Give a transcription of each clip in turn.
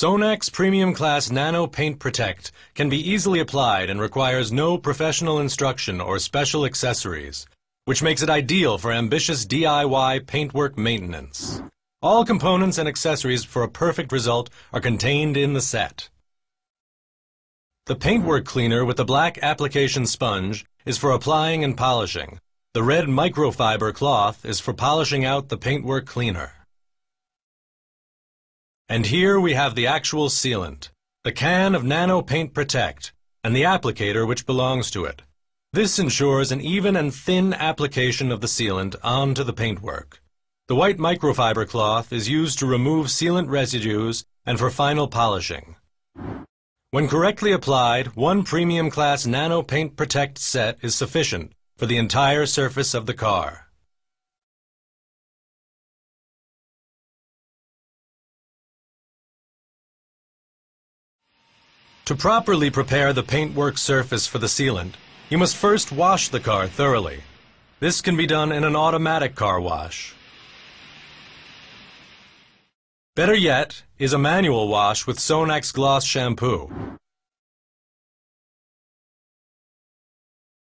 Sonax Premium Class Nano Paint Protect can be easily applied and requires no professional instruction or special accessories, which makes it ideal for ambitious DIY paintwork maintenance. All components and accessories for a perfect result are contained in the set. The paintwork cleaner with the black application sponge is for applying and polishing. The red microfiber cloth is for polishing out the paintwork cleaner. And here we have the actual sealant, the can of Nano Paint Protect, and the applicator which belongs to it. This ensures an even and thin application of the sealant onto the paintwork. The white microfiber cloth is used to remove sealant residues and for final polishing. When correctly applied, one Premium Class Nano Paint Protect set is sufficient for the entire surface of the car. To properly prepare the paintwork surface for the sealant, you must first wash the car thoroughly. This can be done in an automatic car wash. Better yet is a manual wash with Sonax Gloss shampoo.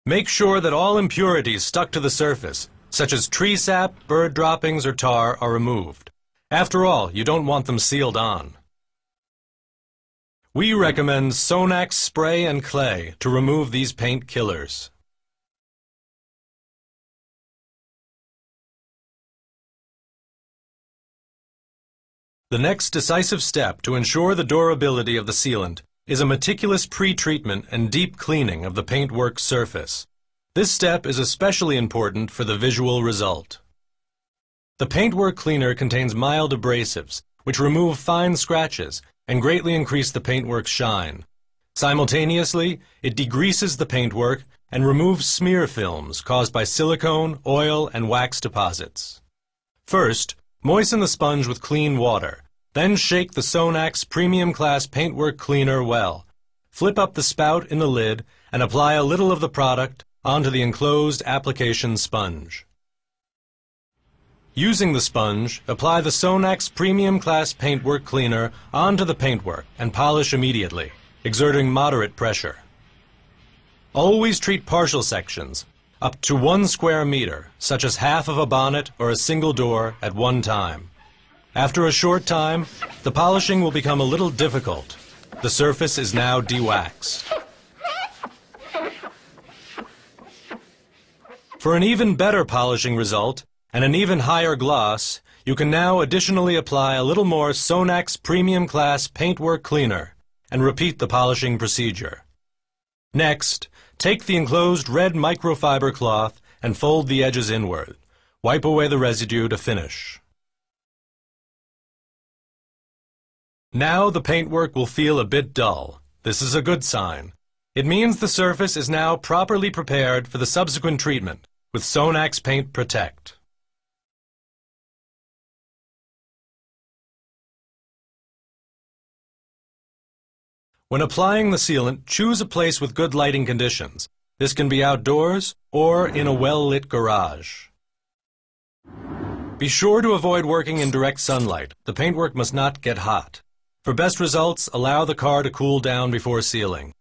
Make sure that all impurities stuck to the surface, such as tree sap, bird droppings, or tar, are removed. After all, you don't want them sealed on. We recommend Sonax spray and clay to remove these paint killers. The next decisive step to ensure the durability of the sealant is a meticulous pre-treatment and deep cleaning of the paintwork surface. This step is especially important for the visual result. The paintwork cleaner contains mild abrasives, which remove fine scratches and greatly increase the paintwork's shine. Simultaneously, it degreases the paintwork and removes smear films caused by silicone, oil, and wax deposits. First, moisten the sponge with clean water. Then shake the Sonax Premium Class Paintwork Cleaner well. Flip up the spout in the lid and apply a little of the product onto the enclosed application sponge. Using the sponge, apply the Sonax Premium Class Paintwork Cleaner onto the paintwork and polish immediately, exerting moderate pressure. Always treat partial sections, up to 1 square meter, such as half of a bonnet or a single door, at one time. After a short time, the polishing will become a little difficult. The surface is now de-waxed. For an even better polishing result, and an even higher gloss, you can now additionally apply a little more Sonax Premium Class Paintwork Cleaner and repeat the polishing procedure. Next, take the enclosed red microfiber cloth and fold the edges inward. Wipe away the residue to finish. Now the paintwork will feel a bit dull. This is a good sign. It means the surface is now properly prepared for the subsequent treatment with Sonax Paint Protect. When applying the sealant, choose a place with good lighting conditions. This can be outdoors or in a well-lit garage. Be sure to avoid working in direct sunlight. The paintwork must not get hot. For best results, allow the car to cool down before sealing.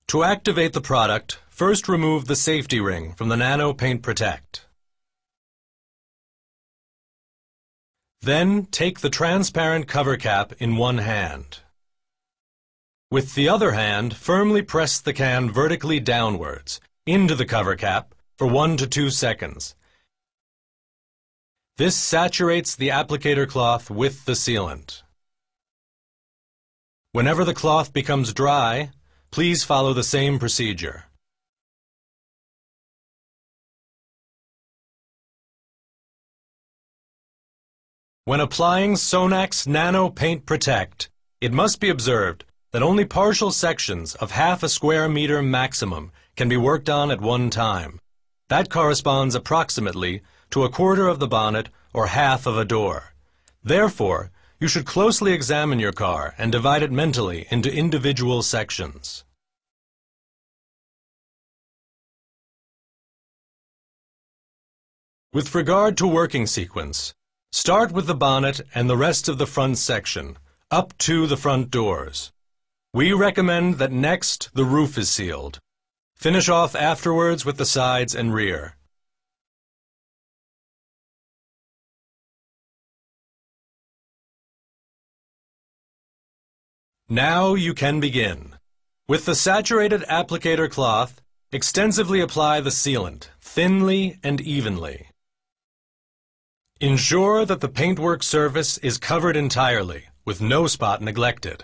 To activate the product, first remove the safety ring from the Nano Paint Protect. Then take the transparent cover cap in one hand. With the other hand, firmly press the can vertically downwards into the cover cap for 1 to 2 seconds. This saturates the applicator cloth with the sealant. Whenever the cloth becomes dry, please follow the same procedure. When applying Sonax Nano Paint Protect, it must be observed that only partial sections of half a square meter maximum can be worked on at one time. That corresponds approximately to a quarter of the bonnet or half of a door. Therefore, you should closely examine your car and divide it mentally into individual sections. With regard to working sequence, start with the bonnet and the rest of the front section, up to the front doors. We recommend that next the roof is sealed. Finish off afterwards with the sides and rear. Now you can begin. With the saturated applicator cloth, extensively apply the sealant, thinly and evenly. Ensure that the paintwork surface is covered entirely, with no spot neglected.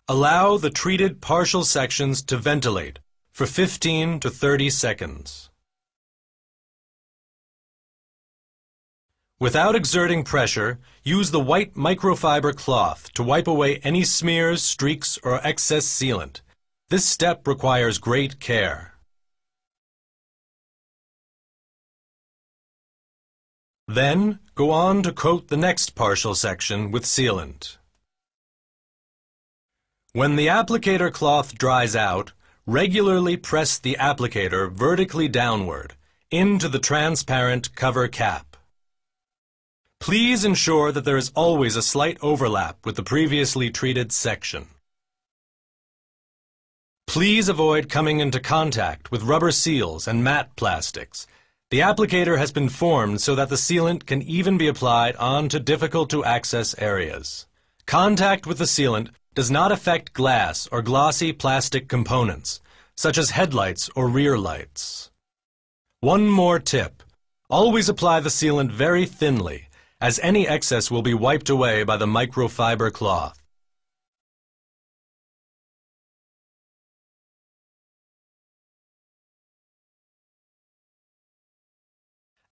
Allow the treated partial sections to ventilate for 15 to 30 seconds. Without exerting pressure, use the white microfiber cloth to wipe away any smears, streaks, or excess sealant. This step requires great care. Then, go on to coat the next partial section with sealant. When the applicator cloth dries out, regularly press the applicator vertically downward into the transparent cover cap. Please ensure that there is always a slight overlap with the previously treated section. Please avoid coming into contact with rubber seals and matte plastics. The applicator has been formed so that the sealant can even be applied onto difficult-to-access areas. Contact with the sealant does not affect glass or glossy plastic components, such as headlights or rear lights. One more tip. Always apply the sealant very thinly, as any excess will be wiped away by the microfiber cloth.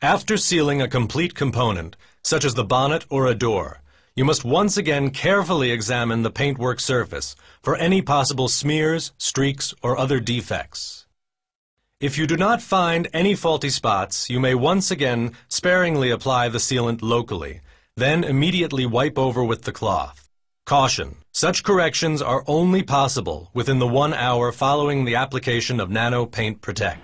After sealing a complete component, such as the bonnet or a door, you must once again carefully examine the paintwork surface for any possible smears, streaks, or other defects. If you do not find any faulty spots, you may once again sparingly apply the sealant locally, then immediately wipe over with the cloth. Caution: such corrections are only possible within the 1 hour following the application of Nano Paint Protect.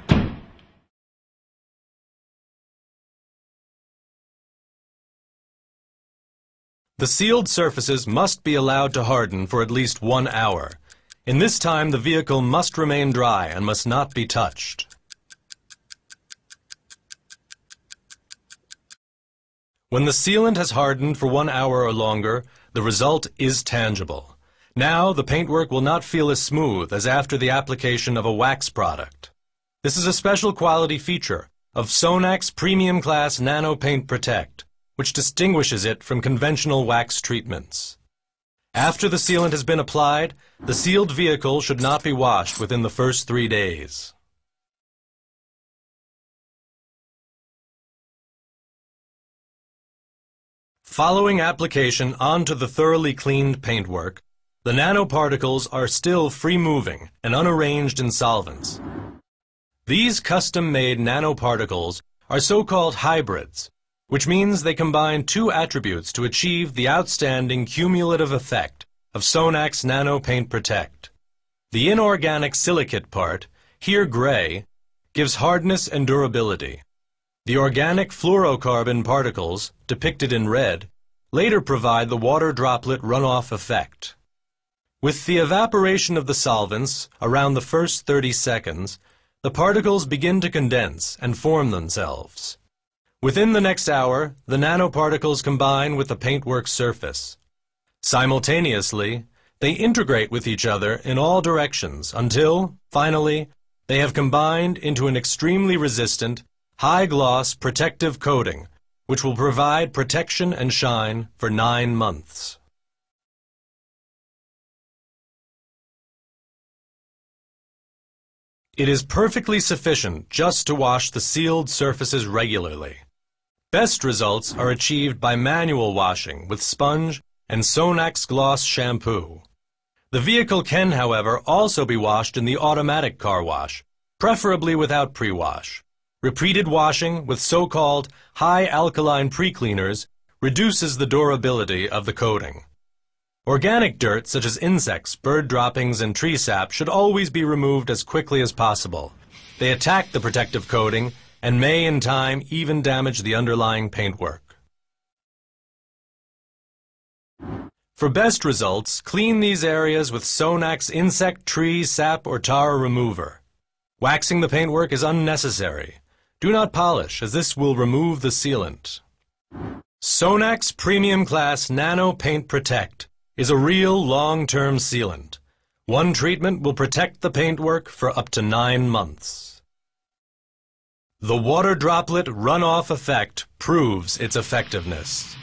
The sealed surfaces must be allowed to harden for at least 1 hour. In this time, the vehicle must remain dry and must not be touched. When the sealant has hardened for 1 hour or longer, the result is tangible. Now, the paintwork will not feel as smooth as after the application of a wax product. This is a special quality feature of Sonax Premium Class Nano Paint Protect, which distinguishes it from conventional wax treatments. After the sealant has been applied, the sealed vehicle should not be washed within the first 3 days. Following application onto the thoroughly cleaned paintwork, the nanoparticles are still free-moving and unarranged in solvents. These custom-made nanoparticles are so-called hybrids, which means they combine two attributes to achieve the outstanding cumulative effect of Sonax Nano Paint Protect. The inorganic silicate part, here gray, gives hardness and durability. The organic fluorocarbon particles, depicted in red, later provide the water droplet runoff effect. With the evaporation of the solvents, around the first 30 seconds, the particles begin to condense and form themselves. Within the next hour, the nanoparticles combine with the paintwork surface. Simultaneously, they integrate with each other in all directions until, finally, they have combined into an extremely resistant, high-gloss protective coating, which will provide protection and shine for 9 months. It is perfectly sufficient just to wash the sealed surfaces regularly. Best results are achieved by manual washing with sponge and Sonax Gloss shampoo. The vehicle can, however, also be washed in the automatic car wash, preferably without pre-wash. Repeated washing with so-called high alkaline pre-cleaners reduces the durability of the coating. Organic dirt such as insects, bird droppings, and tree sap should always be removed as quickly as possible. They attack the protective coating and may, in time, even damage the underlying paintwork. For best results, clean these areas with Sonax insect, tree, sap, or tar remover. Waxing the paintwork is unnecessary. Do not polish, as this will remove the sealant. Sonax Premium Class Nano Paint Protect is a real long-term sealant. One treatment will protect the paintwork for up to 9 months. The water droplet runoff effect proves its effectiveness.